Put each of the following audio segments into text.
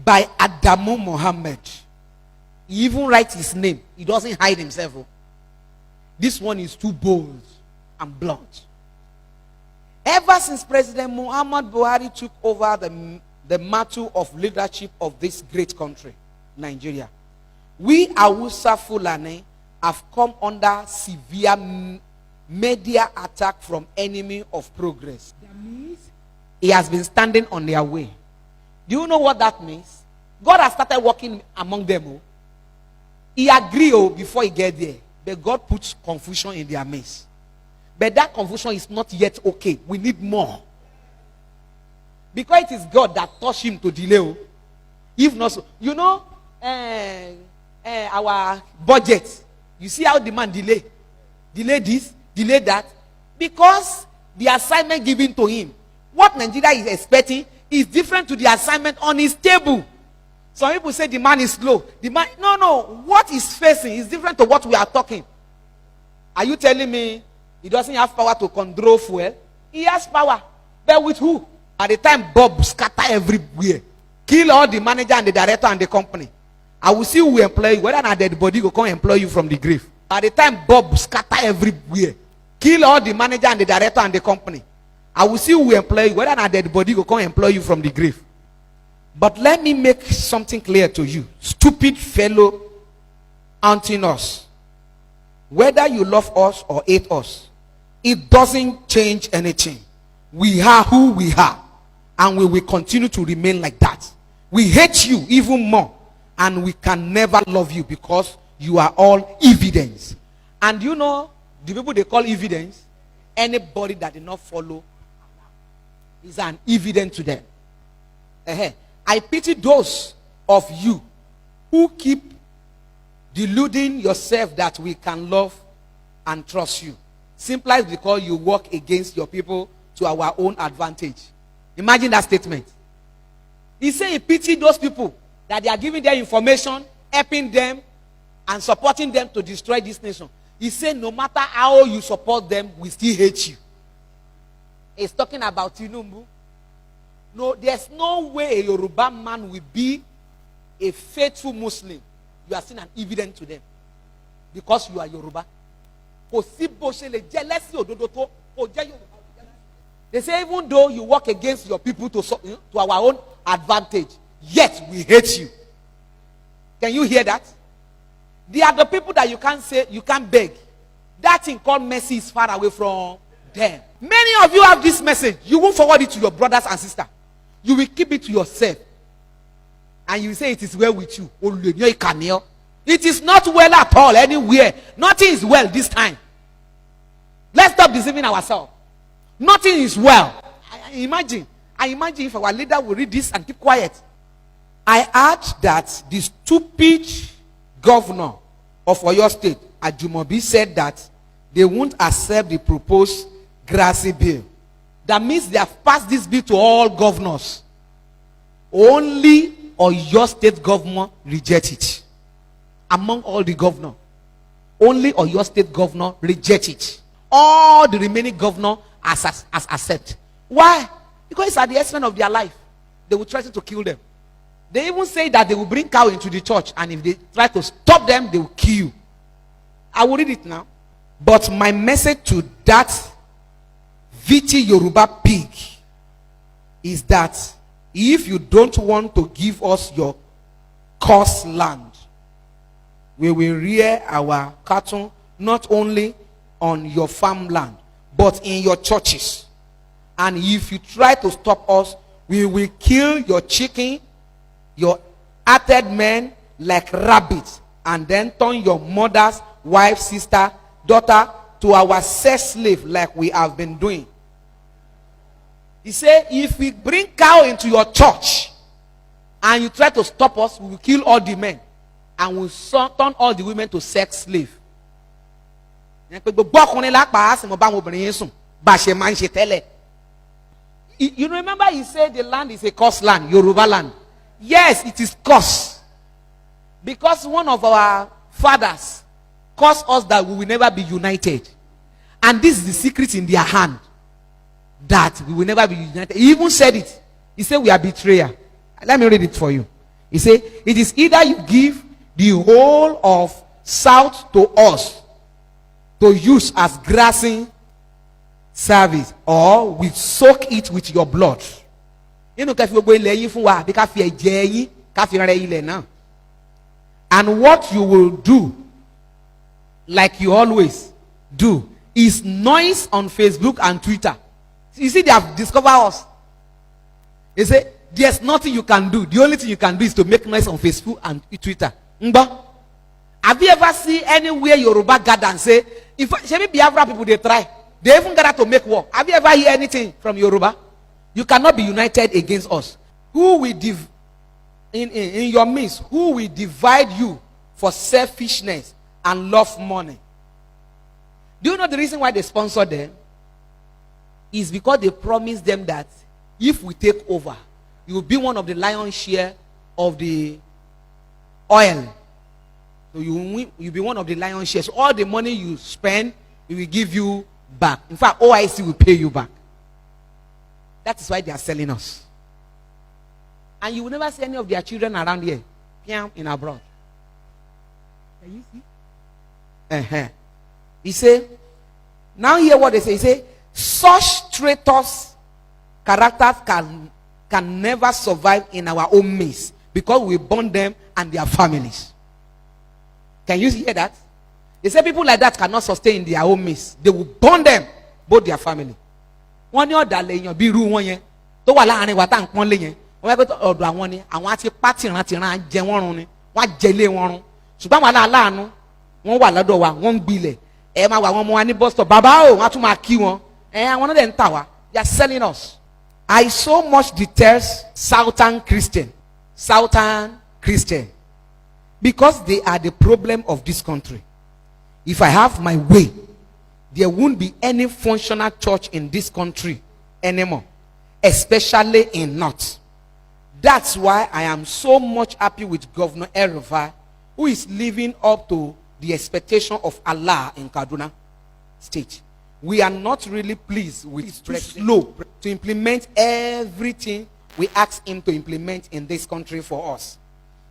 by Adamu Muhammad. He even writes his name. He doesn't hide himself. This one is too bold and blunt. Ever since President Muhammad Buhari took over the mantle of leadership of this great country, Nigeria, we Hausa Fulani have come under severe media attack from enemy of progress. That means he has been standing on their way. Do you know what that means? God has started working among them. He agreed before he get there, but God puts confusion in their midst. But that confusion is not yet okay. We need more. Because it is God that touched him to delay. If not so, you know, our budget. You see how the man delay this, delay that, because the assignment given to him, what Nigeria is expecting, is different to the assignment on his table. Some people say the man is slow. No. What he's facing is different to what we are talking. Are you telling me he doesn't have power to control fuel? He has power. But with who? At the time, Bob scatter everywhere. Kill all the manager and the director and the company. I will see who employ you. Whether or not dead body will come employ you from the grave. At the time, Bob scatter everywhere. Kill all the manager and the director and the company. I will see who employ you. Whether or not dead body will come employ you from the grave. But let me make something clear to you. Stupid fellow haunting us. Whether you love us or hate us, it doesn't change anything. We are who we are. And we will continue to remain like that. We hate you even more. And we can never love you because you are all evidence. And you know, the people they call evidence, anybody that did not follow is an evidence to them. I pity those of you who keep deluding yourself that we can love and trust you, simply because you work against your people to our own advantage. Imagine that statement. He said he pity those people that they are giving their information, helping them, and supporting them to destroy this nation. He said no matter how you support them, we still hate you. He's talking about Tinubu. No, there's no way a Yoruba man will be a faithful Muslim. You are seen an evidence to them. Because you are Yoruba. They say even though you work against your people to our own advantage, yet we hate you. Can you hear that? They are the people that you can't say, you can't beg. That thing called mercy is far away from them. Many of you have this message. You won't forward it to your brothers and sisters. You will keep it to yourself. And you say it is well with you. It is not well at all anywhere. Nothing is well this time. Let's stop deceiving ourselves. Nothing is well. I imagine if our leader will read this and keep quiet. I add that the stupid governor of Oyo State, Ajumobi, said that they won't accept the proposed grassy bill. That means they have passed this bill to all governors. Only Oyo State governor reject it. Among all the governors, only Oyo State governor reject it. All the remaining governors as accept. Why? Because it's at the expense of their life. They will threaten to kill them. They even say that they will bring cow into the church, and if they try to stop them, they will kill you. I will read it now. But my message to that Viti Yoruba pig is that if you don't want to give us your cursed land, we will rear our cattle not only on your farmland, but in your churches. And if you try to stop us, we will kill your chicken, your hearted men like rabbits, and then turn your mother's wife, sister, daughter to our sex slave like we have been doing. He said, if we bring cow into your church and you try to stop us, we will kill all the men and we'll turn all the women to sex slave. You remember he said the land is a cursed land, Yoruba land. Yes, it is cursed. Because one of our fathers cursed us that we will never be united. And this is the secret in their hand. That we will never be united. He even said it. He said we are betrayer. Let me read it for you. He said, it is either you give the whole of south to us to use as grazing service, or we soak it with your blood. And what you will do, like you always do, is noise on Facebook and Twitter. You see, they have discovered us. They say there's nothing you can do. The only thing you can do is to make noise on Facebook and Twitter. Have you ever seen anywhere Yoruba gather and say, if Biafra people they try, they even gather to make war? Have you ever heard anything from Yoruba? You cannot be united against us. Who will in your midst, who will divide you for selfishness and love money? Do you know the reason why they sponsor them? Is because they promised them that if we take over, you will be one of the lion's share of the oil. So you'll be one of the lion's shares. So all the money you spend, we will give you back. In fact, OIC will pay you back. That is why they are selling us. And you will never see any of their children around here in abroad. Can you see? He said, now hear what they say. He said, such traitors characters can never survive in our own midst, because we burn them and their families. Can you hear that? They say people like that cannot sustain in their own midst. They will burn them, both their family. One year that be rule 1 year. To wala ane wata nkon le yen. Wọ́n go to ọ̀dọ̀ àwọn ni, àwọn àti party ran jẹ wọ́n run ni. Wọ́n jẹlé wọ́n run. Ṣùgbọ́n wala láàánú, wọ́n wà lọ́dọ̀ wa, wọ́n gbilẹ̀. Ẹ máa wà wọ́n mọ wa ní bus stop. Bàbá o, wọ́n tún máa kí wọn. Àwọn náà dẹ̀ ń tà wá. They are selling us. I so much detest Southern Christian, because they are the problem of this country. If I have my way, there won't be any functional church in this country anymore, especially in North. That's why I am so much happy with Governor El-Rufai, who is living up to the expectation of Allah in Kaduna State. We are not really pleased with his too slow to implement everything we ask him to implement in this country for us.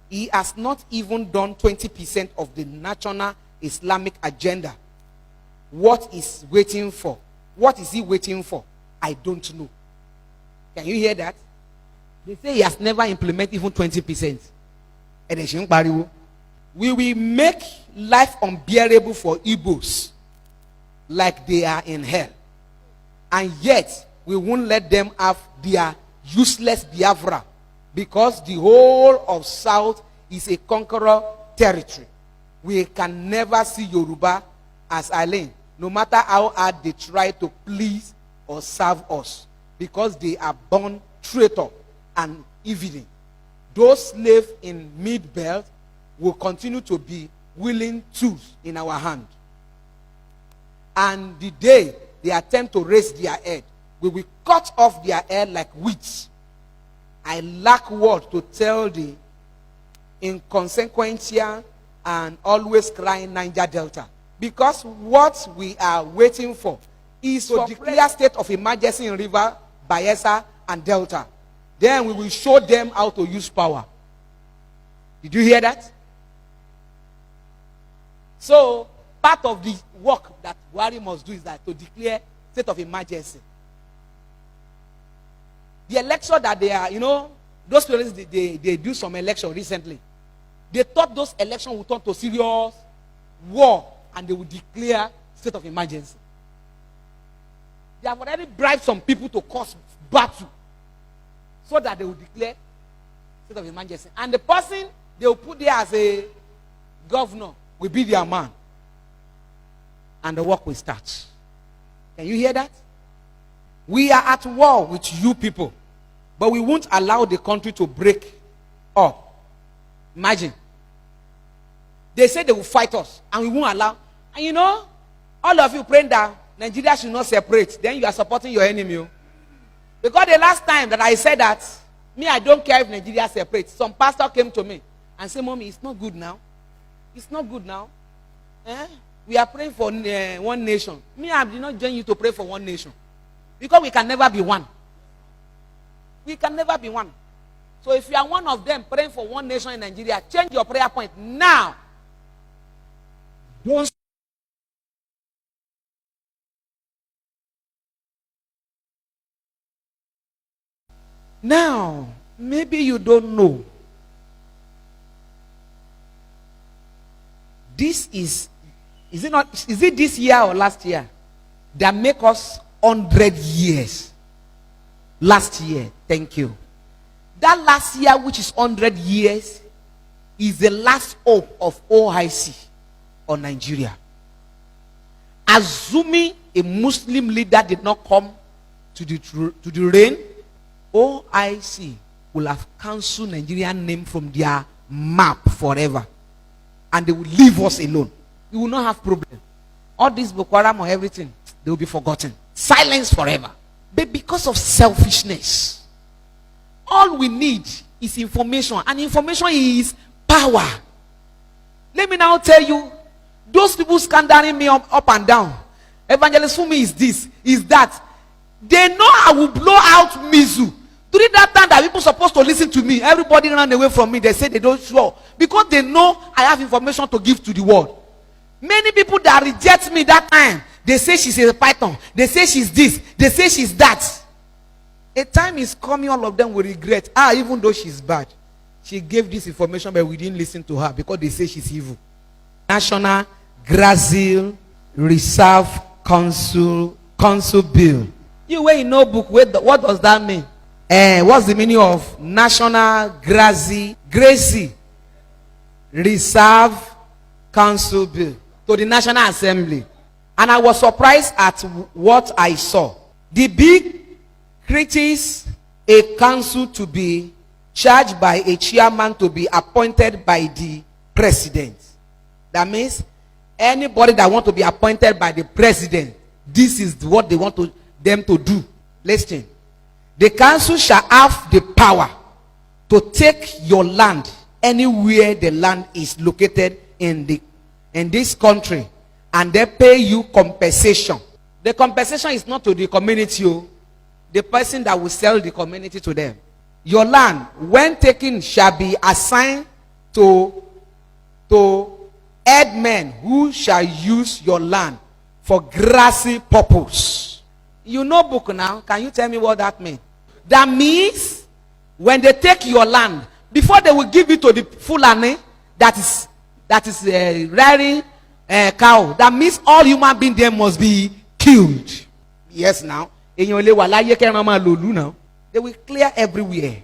He has not even done 20% of the national Islamic agenda. What is waiting for? What is he waiting for? I don't know. Can you hear that? They say he has never implemented even 20%. We will make life unbearable for Igbos, like they are in hell. And yet, we won't let them have their useless Biafra, because the whole of South is a conqueror territory. We can never see Yoruba as Island, no matter how hard they try to please or serve us, because they are born traitor and evening. Those slaves in Mid-Belt will continue to be willing tools in our hand. And the day they attempt to raise their head, we will cut off their head like weeds. I lack word to tell the inconsequential and always crying Niger Delta, because what we are waiting for is to declare state of emergency in River, Bayelsa, and Delta. Then we will show them how to use power. Did you hear that? So, part of the work that Buhari must do is that to declare state of emergency. The election that they are, those people, they do some election recently. They thought those elections would turn to serious war and they would declare state of emergency. They have already bribed some people to cause battle so that they will declare state of emergency. And the person they will put there as a governor will be their man. And the work will start. Can you hear that? We are at war with you people, but we won't allow the country to break up. Imagine. They say they will fight us, and we won't allow. And all of you praying that Nigeria should not separate, then you are supporting your enemy. Because the last time that I said that, I don't care if Nigeria separates, some pastor came to me and said, Mommy, it's not good now. It's not good now. We are praying for one nation. I did not join you to pray for one nation. Because we can never be one. We can never be one. So if you are one of them praying for one nation in Nigeria, change your prayer point now. Don't. Now, maybe you don't know. This is it this year or last year that make us 100 years? Last year, thank you. That last year, which is 100 years, is the last hope of OIC on Nigeria. Assuming a Muslim leader did not come to the reign, OIC will have cancelled Nigerian name from their map forever. And they will leave us alone. We will not have problem. All this Boko Haram or everything, they will be forgotten. Silence forever. But because of selfishness, all we need is information. And information is power. Let me now tell you, those people scandering me up and down. Evangelist for me is this, is that. They know I will blow out Mizu. During that time that people supposed to listen to me, everybody ran away from me. They say they don't show. Because they know I have information to give to the world. Many people that reject me that time, they say she's a python. They say she's this. They say she's that. A time is coming, all of them will regret. Even though she's bad. She gave this information, but we didn't listen to her because they say she's evil. National Grazil Reserve Council Bill. You wear a notebook, what does that mean? What's the meaning of National Grazi Reserve Council Bill to the National Assembly? And I was surprised at what I saw. The bill creates a council to be charged by a chairman to be appointed by the president. That means anybody that want to be appointed by the president, this is what they want them to do. Listen. The council shall have the power to take your land anywhere the land is located in this country, and they pay you compensation. The compensation is not to the community, the person that will sell the community to them. Your land, when taken, shall be assigned to headmen who shall use your land for grassy purpose. You know book now. Can you tell me what that means? That means when they take your land, before they will give it to the Fulani that is rearing cow, that means all human beings there must be killed. Yes, now. They will clear everywhere.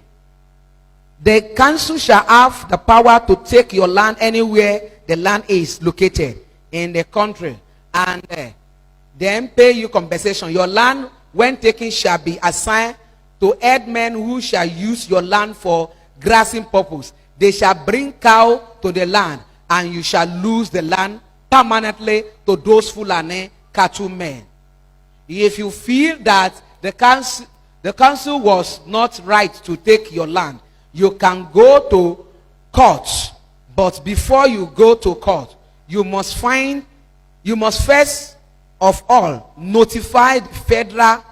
The council shall have the power to take your land anywhere the land is located in the country, and then pay you compensation. Your land, when taken, shall be assigned to headmen who shall use your land for grazing purpose. They shall bring cow to the land, and you shall lose the land permanently to those Fulani cattle men. If you feel that the council was not right to take your land, you can go to court. But before you go to court, you must first of all notify the federal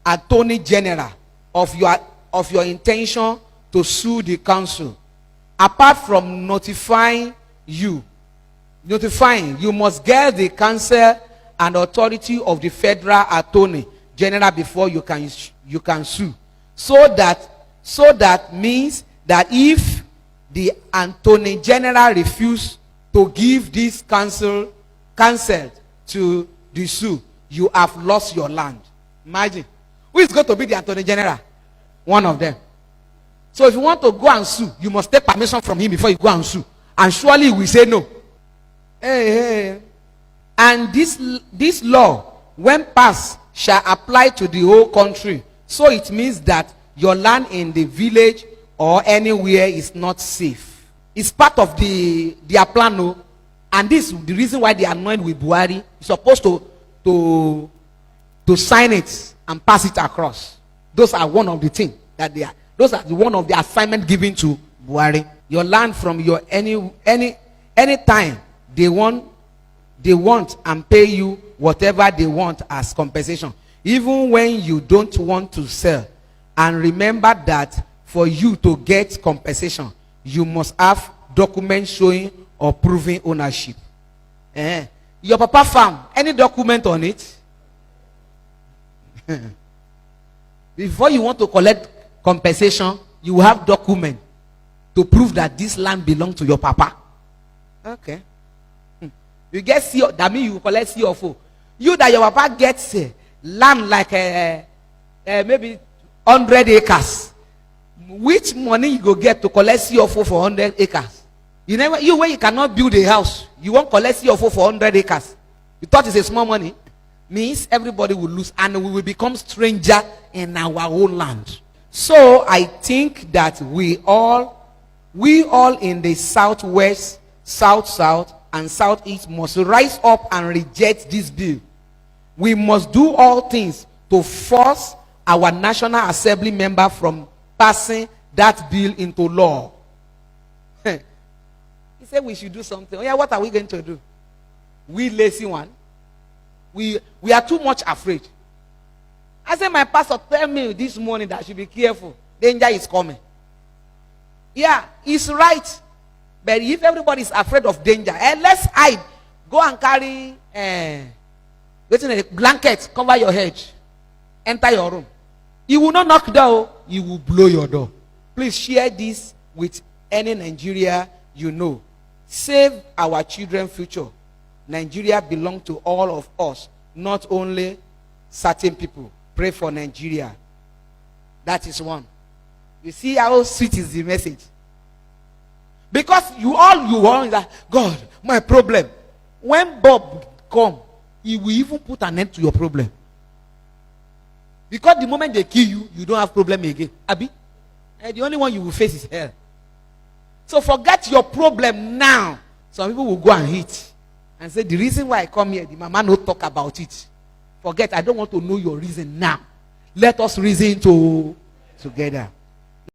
attorney general of your intention to sue the council. Apart from notifying, you must get the counsel and authority of the federal attorney general before you can sue. So that means that if the attorney general refuse to give this counsel to the sue, you have lost your land. Imagine. Who is going to be the attorney general? One of them. So if you want to go and sue, you must take permission from him before you go and sue. And surely he will say no. Hey. And this law, when passed, shall apply to the whole country. So it means that your land in the village or anywhere is not safe. It's part of their plan, no? And this is the reason why they are annoyed with Buhari. You're supposed to sign it and pass it across. Those are one of the things that they are. Those are one of the assignment given to Buhari. Your land from your any time they want and pay you whatever they want as compensation, even when you don't want to sell. And remember that for you to get compensation, you must have documents showing or proving ownership. Your papa farm, any document on it? Before you want to collect compensation, you have document to prove that this land belongs to your papa. Okay. You get CO, that means you collect CO4. You that your papa gets land like maybe 100 acres. Which money you go get to collect CO4 for 100 acres? You when you cannot build a house, you won't collect CO4 for 100 acres. You thought it's a small money? Means everybody will lose and we will become stranger in our own land. So I think that we all in the southwest, south, and southeast must rise up and reject this bill. We must do all things to force our National Assembly member from passing that bill into law. He said we should do something. Oh yeah, what are we going to do? We lazy one. We are too much afraid. I said my pastor tell me this morning that I should be careful. Danger is coming. Yeah, he's right. But if everybody is afraid of danger, let's hide. Go and carry a blanket, cover your head, enter your room. You will not knock door, you will blow your door. Please share this with any Nigeria you know. Save our children's future. Nigeria belongs to all of us, not only certain people. Pray for Nigeria. That is one. You see how sweet is the message? Because you want is that God, my problem. When Bob come, he will even put an end to your problem. Because the moment they kill you, you don't have problem again. Abi? And the only one you will face is hell. So forget your problem now. Some people will go and hit and say, the reason why I come here, the mama no talk about it. Forget, I don't want to know your reason now. Let us reason together.